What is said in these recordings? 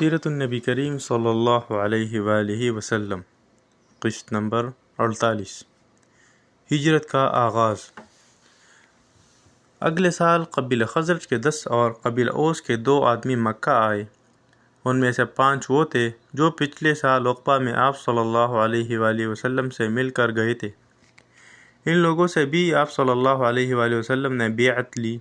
سیرت النبی کریم صلی اللہ علیہ وآلہ وسلم، قسط نمبر 48۔ ہجرت کا آغاز۔ اگلے سال قبیلہ خزرج کے 10 اور قبیلہ اوس کے 2 آدمی مکہ آئے۔ ان میں سے 5 وہ تھے جو پچھلے سال عقبہ میں آپ صلی اللہ علیہ وآلہ وسلم سے مل کر گئے تھے۔ ان لوگوں سے بھی آپ صلی اللہ علیہ وآلہ وسلم نے بیعت لی۔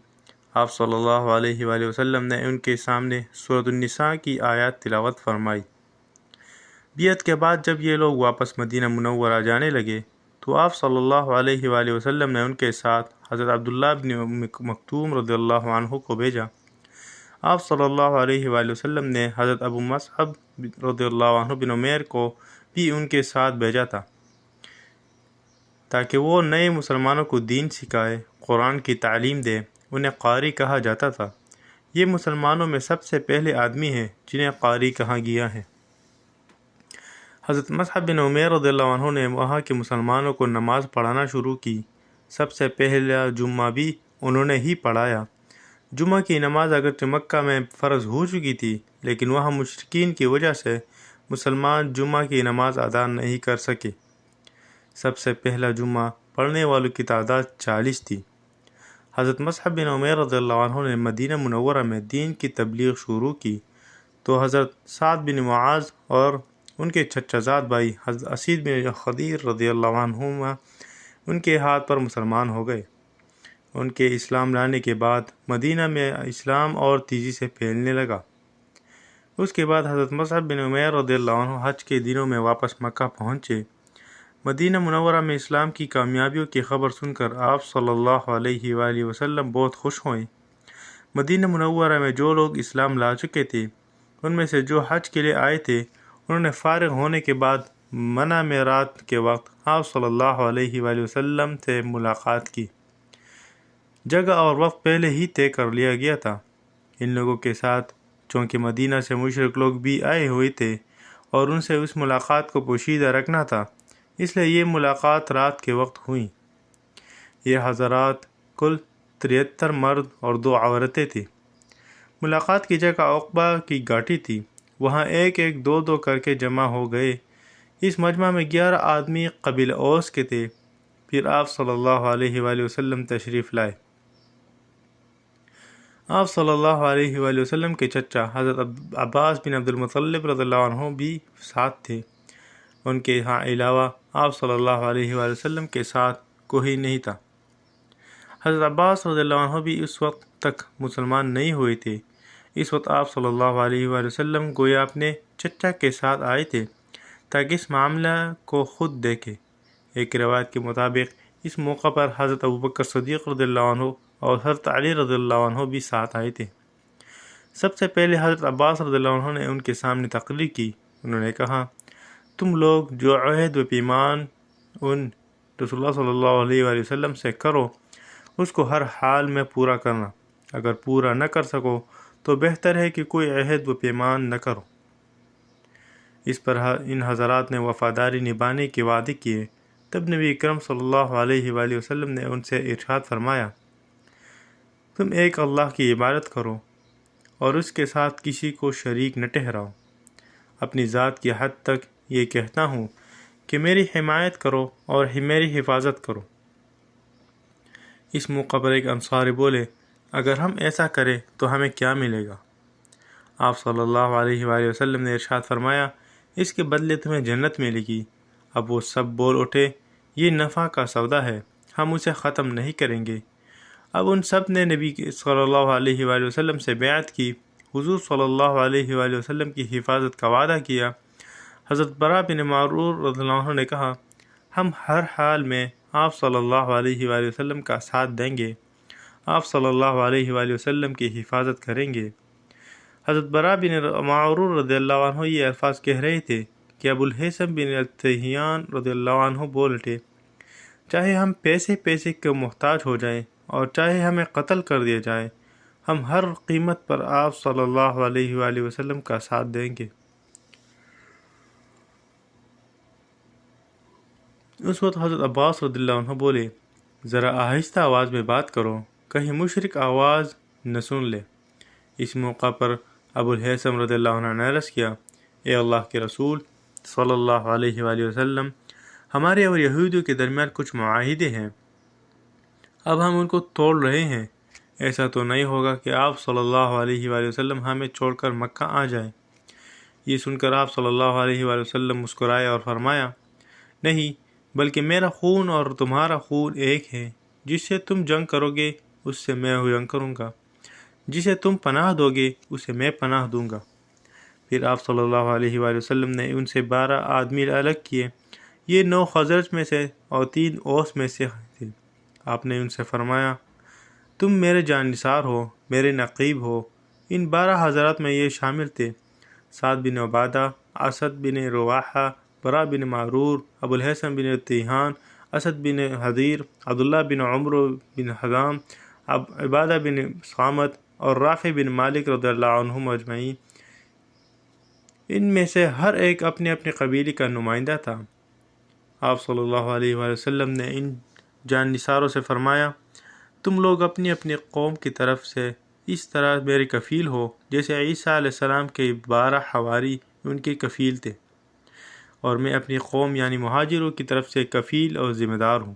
آپ صلی اللہ علیہ وآلہ وسلم نے ان کے سامنے سورۃ النساء کی آیات تلاوت فرمائی۔ بیعت کے بعد جب یہ لوگ واپس مدینہ منورہ جانے لگے تو آپ صلی اللہ علیہ وآلہ وسلم نے ان کے ساتھ حضرت عبداللہ بن مکتوم رضی اللہ عنہ کو بھیجا۔ آپ صلی اللہ علیہ وآلہ وسلم نے حضرت ابو مصعب رضی اللہ عنہ بن عمیر کو بھی ان کے ساتھ بھیجا تھا تاکہ وہ نئے مسلمانوں کو دین سکھائے، قرآن کی تعلیم دے۔ انہیں قاری کہا جاتا تھا۔ یہ مسلمانوں میں سب سے پہلے آدمی ہیں جنہیں قاری کہا گیا ہے۔ حضرت مصعب بن عمیر رضی اللہ عنہ نے وہاں کے مسلمانوں کو نماز پڑھانا شروع کی۔ سب سے پہلا جمعہ بھی انہوں نے ہی پڑھایا۔ جمعہ کی نماز اگرچہ مکہ میں فرض ہو چکی تھی، لیکن وہاں مشرکین کی وجہ سے مسلمان جمعہ کی نماز ادا نہیں کر سکے۔ سب سے پہلا جمعہ پڑھنے والوں کی تعداد 40 تھی۔ حضرت مصعب بن عمیر رضی اللہ عنہ نے مدینہ منورہ میں دین کی تبلیغ شروع کی تو حضرت سعد بن معاذ اور ان کے چچا زاد بھائی حضرت اسید بن خدیر رضی اللہ عنہما ان کے ہاتھ پر مسلمان ہو گئے۔ ان کے اسلام لانے کے بعد مدینہ میں اسلام اور تیزی سے پھیلنے لگا۔ اس کے بعد حضرت مصعب بن عمیر رضی اللہ عنہ حج کے دنوں میں واپس مکہ پہنچے۔ مدینہ منورہ میں اسلام کی کامیابیوں کی خبر سن کر آپ صلی اللہ علیہ وآلہ وسلم بہت خوش ہوئے۔ مدینہ منورہ میں جو لوگ اسلام لا چکے تھے، ان میں سے جو حج کے لیے آئے تھے، انہوں نے فارغ ہونے کے بعد منی میں رات کے وقت آپ صلی اللہ علیہ وآلہ وسلم سے ملاقات کی۔ جگہ اور وقت پہلے ہی طے کر لیا گیا تھا۔ ان لوگوں کے ساتھ چونکہ مدینہ سے مشرک لوگ بھی آئے ہوئے تھے اور ان سے اس ملاقات کو پوشیدہ رکھنا تھا، اس لیے یہ ملاقات رات کے وقت ہوئی۔ یہ حضرات کل 73 مرد اور 2 عورتیں تھیں۔ ملاقات کی جگہ عقبہ کی گھاٹی تھی۔ وہاں ایک ایک 2 کر کے جمع ہو گئے۔ اس مجمع میں 11 آدمی قبیلہ اوس کے تھے۔ پھر آپ صلی اللہ علیہ وآلہ وسلم تشریف لائے۔ آپ صلی اللہ علیہ وآلہ وسلم کے چچا حضرت عباس بن عبد المطلب رضی اللہ عنہ بھی ساتھ تھے۔ ان کے ہاں علاوہ آپ صلی اللہ علیہ وآلہ وسلم کے ساتھ کوئی نہیں تھا۔ حضرت عباس رضی اللہ عنہ بھی اس وقت تک مسلمان نہیں ہوئے تھے۔ اس وقت آپ صلی اللہ علیہ وآلہ وسلم گویا اپنے چچا کے ساتھ آئے تھے تاکہ اس معاملہ کو خود دیکھے۔ ایک روایت کے مطابق اس موقع پر حضرت ابوبکر صدیق رضی اللہ عنہ اور حضرت علی رضی اللہ عنہ بھی ساتھ آئے تھے۔ سب سے پہلے حضرت عباس رضی اللہ عنہ نے ان کے سامنے تقریر کی۔ انہوں نے کہا، تم لوگ جو عہد و پیمان ان رسول اللہ صلی اللہ علیہ وآلہ وسلم سے کرو، اس کو ہر حال میں پورا کرنا۔ اگر پورا نہ کر سکو تو بہتر ہے کہ کوئی عہد و پیمان نہ کرو۔ اس پر ان حضرات نے وفاداری نبھانے کے وعدے کیے۔ تب نبی اکرم صلی اللہ علیہ وآلہ وسلم نے ان سے ارشاد فرمایا، تم ایک اللہ کی عبادت کرو اور اس کے ساتھ کسی کو شریک نہ ٹھہراؤ۔ اپنی ذات کی حد تک یہ کہتا ہوں کہ میری حمایت کرو اور میری حفاظت کرو۔ اس موقع پر ایک انصاری بولے، اگر ہم ایسا کریں تو ہمیں کیا ملے گا؟ آپ صلی اللہ علیہ وآلہ وسلم نے ارشاد فرمایا، اس کے بدلے تمہیں جنت ملے گی۔ اب وہ سب بول اٹھے، یہ نفع کا سودا ہے، ہم اسے ختم نہیں کریں گے۔ اب ان سب نے نبی صلی اللہ علیہ وآلہ وسلم سے بیعت کی، حضور صلی اللہ علیہ وآلہ وسلم کی حفاظت کا وعدہ کیا۔ حضرت برا بن معرور رضی اللہ عنہ نے کہا، ہم ہر حال میں آپ صلی اللہ علیہ وآلہ وسلم کا ساتھ دیں گے، آپ صلی اللہ علیہ وآلہ وسلم کی حفاظت کریں گے۔ حضرت برا بن معرور رضی اللہ عنہ یہ الفاظ کہہ رہے تھے کہ ابو الحسن بن التحیان رضی اللہ عنہ بول اٹھے، چاہے ہم پیسے کے محتاج ہو جائیں اور چاہے ہمیں قتل کر دیا جائے، ہم ہر قیمت پر آپ صلی اللہ علیہ وآلہ وسلم کا ساتھ دیں گے۔ اس وقت حضرت عباس رضی اللہ عنہ بولے، ذرا آہستہ آواز میں بات کرو، کہیں مشرک آواز نہ سن لے۔ اس موقع پر ابو الہیثم رضی اللہ عنہ نے عرض کیا، اے اللہ کے رسول صلی اللہ علیہ وآلہ وسلم، ہمارے اور یہودیوں کے درمیان کچھ معاہدے ہیں، اب ہم ان کو توڑ رہے ہیں، ایسا تو نہیں ہوگا کہ آپ صلی اللہ علیہ وآلہ وسلم ہمیں چھوڑ کر مکہ آ جائیں؟ یہ سن کر آپ صلی اللہ علیہ وآلہ وسلم مسکرائے اور فرمایا، نہیں، بلکہ میرا خون اور تمہارا خون ایک ہے، جس سے تم جنگ کرو گے اس سے میں جنگ کروں گا، جسے تم پناہ دو گے اسے میں پناہ دوں گا۔ پھر آپ صلی اللہ علیہ وآلہ وسلم نے ان سے 12 آدمی الگ کیے، یہ 9 خزرج میں سے اور 3 اوس میں سے تھے۔ آپ نے ان سے فرمایا، تم میرے جانثار ہو، میرے نقیب ہو۔ ان 12 حضرات میں یہ شامل تھے: سعد بن عبادہ، اسد بن رواحہ، برا بن معرور، ابو الہیثم بن تیہان، اسد بن حضیر، عبداللہ بن عمر بن حرام، عبادہ بن صامت اور رافع بن مالک رضی اللہ عنہم اجمعین۔ ان میں سے ہر ایک اپنے اپنے قبیلے کا نمائندہ تھا۔ آپ صلی اللہ علیہ وآلہ وسلم نے ان جان نثاروں سے فرمایا، تم لوگ اپنی اپنی قوم کی طرف سے اس طرح میرے کفیل ہو جیسے عیسیٰ علیہ السلام کے 12 حواری ان کے کفیل تھے، اور میں اپنی قوم یعنی مہاجروں کی طرف سے کفیل اور ذمہ دار ہوں۔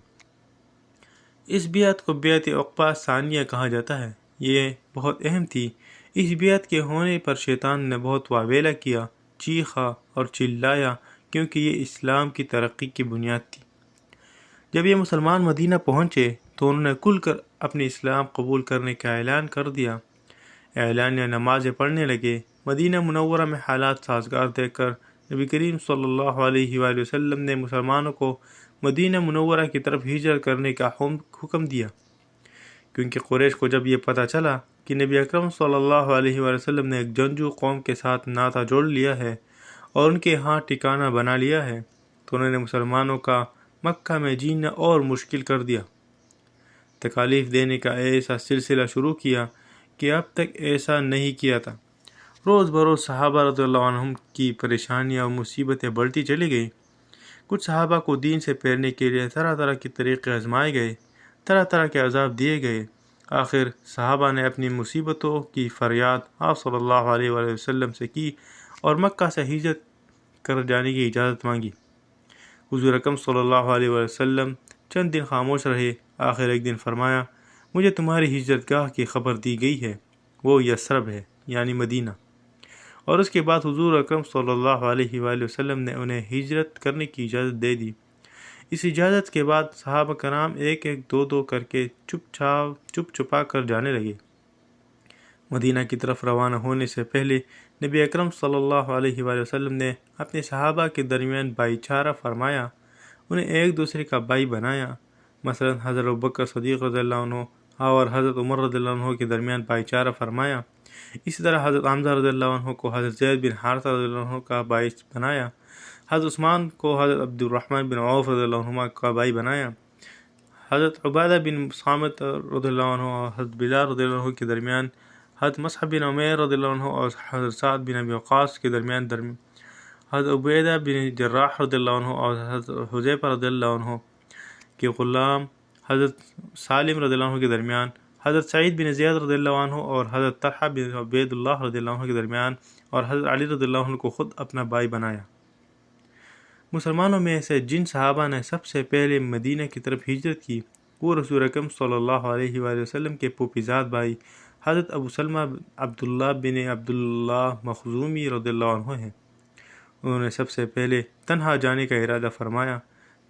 اس بیعت کو بیعت عقبہ ثانیہ کہا جاتا ہے، یہ بہت اہم تھی۔ اس بیعت کے ہونے پر شیطان نے بہت واویلا کیا، چیخا اور چلایا، کیونکہ یہ اسلام کی ترقی کی بنیاد تھی۔ جب یہ مسلمان مدینہ پہنچے تو انہوں نے کھل کر اپنے اسلام قبول کرنے کا اعلان کر دیا، اعلانیہ نمازیں پڑھنے لگے۔ مدینہ منورہ میں حالات سازگار دیکھ کر نبی کریم صلی اللہ علیہ وآلہ وسلم نے مسلمانوں کو مدینہ منورہ کی طرف ہجرت کرنے کا حکم دیا، کیونکہ قریش کو جب یہ پتہ چلا کہ نبی اکرم صلی اللہ علیہ وآلہ وسلم نے ایک جنگجو قوم کے ساتھ ناطہ جوڑ لیا ہے اور ان کے ہاں ٹھکانہ بنا لیا ہے، تو انہوں نے مسلمانوں کا مکہ میں جینا اور مشکل کر دیا، تکالیف دینے کا ایسا سلسلہ شروع کیا کہ اب تک ایسا نہیں کیا تھا۔ روز بروز صحابہ رضی اللہ عنہم کی پریشانیاں اور مصیبتیں بڑھتی چلی گئیں۔ کچھ صحابہ کو دین سے پھیرنے کے لیے طرح طرح کے طریقے آزمائے گئے، طرح طرح کے عذاب دیے گئے۔ آخر صحابہ نے اپنی مصیبتوں کی فریاد آپ صلی اللہ علیہ وآلہ وسلم سے کی اور مکہ سے ہجرت کر جانے کی اجازت مانگی۔ حضور اکرم صلی اللہ علیہ وآلہ وسلم چند دن خاموش رہے، آخر ایک دن فرمایا، مجھے تمہاری ہجرت گاہ کی خبر دی گئی ہے، وہ یثرب ہے یعنی مدینہ۔ اور اس کے بعد حضور اکرم صلی اللہ علیہ وآلہ وسلم نے انہیں ہجرت کرنے کی اجازت دے دی۔ اس اجازت کے بعد صحابہ کرام ایک ایک دو دو کر کے چپ چھپا کر جانے لگے۔ مدینہ کی طرف روانہ ہونے سے پہلے نبی اکرم صلی اللہ علیہ وآلہ وسلم نے اپنے صحابہ کے درمیان بھائی چارہ فرمایا، انہیں ایک دوسرے کا بھائی بنایا۔ مثلا حضرت ابوبکر صدیق رضی اللہ عنہ اور حضرت عمر رضی اللہ عنہ کے درمیان بھائی چارہ فرمایا۔ اسی طرح حضرت حمزہ رضی اللہ عنہ کو حضرت زید بن حارثہ رضی اللہ عنہ کا بھائی بنایا، حضرت عثمان کو حضرت عبد الرحمن بن عوف رضی اللہ عنہ کا بھائی بنایا۔ حضرت عبادہ بن صامت رضی اللہ عنہ اور حضرت بلال رضی اللہ عنہ کے درمیان، حضرت مصعب بن عمیر رضی اللہ عنہ اور حضرت سعد بن ابی وقاص کے درمیان حضرت عبیدہ بن جراح رضی اللہ عنہ اور حضرت حذیفہ رضی اللہ عنہ کے غلام حضرت سالم رضی اللہ عنہ کے درمیان، حضرت سعید بن زید رضی اللہ عنہ اور حضرت طلحہ بن عبید اللہ رضی اللہ عنہ کے درمیان، اور حضرت علی رضی اللہ عنہ کو خود اپنا بھائی بنایا۔ مسلمانوں میں سے جن صحابہ نے سب سے پہلے مدینہ کی طرف ہجرت کی وہ رسول اکرم صلی اللہ علیہ وآلہ وسلم کے پھوپھیزاد بھائی حضرت ابو سلمہ عبداللہ بن عبداللہ مخزومی رضی اللہ عنہ ہیں۔ انہوں نے سب سے پہلے تنہا جانے کا ارادہ فرمایا۔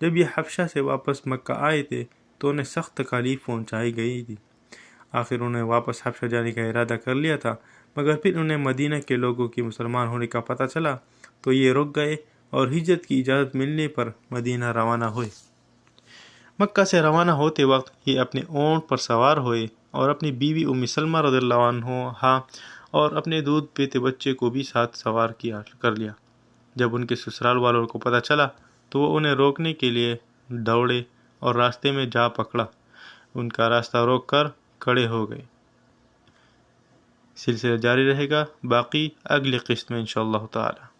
جب یہ حبشہ سے واپس مکہ آئے تھے تو انہیں سخت تکالیف پہنچائی گئی تھی۔ آخر انہیں واپس حبشہ جانے کا ارادہ کر لیا تھا، مگر پھر انہیں مدینہ کے لوگوں کی مسلمان ہونے کا پتہ چلا تو یہ رک گئے اور ہجرت کی اجازت ملنے پر مدینہ روانہ ہوئے۔ مکہ سے روانہ ہوتے وقت یہ اپنے اونٹ پر سوار ہوئے اور اپنی بیوی ام سلمہ رضی اللہ عنہا اور اپنے دودھ پیتے بچے کو بھی ساتھ سوار کر لیا۔ جب ان کے سسرال والوں کو پتہ چلا تو وہ انہیں روکنے کے لیے دوڑے اور راستے میں جا پکڑا، ان کا راستہ روک کر کھڑے ہو گئے۔ سلسلہ جاری رہے گا، باقی اگلی قسط میں انشاءاللہ تعالی۔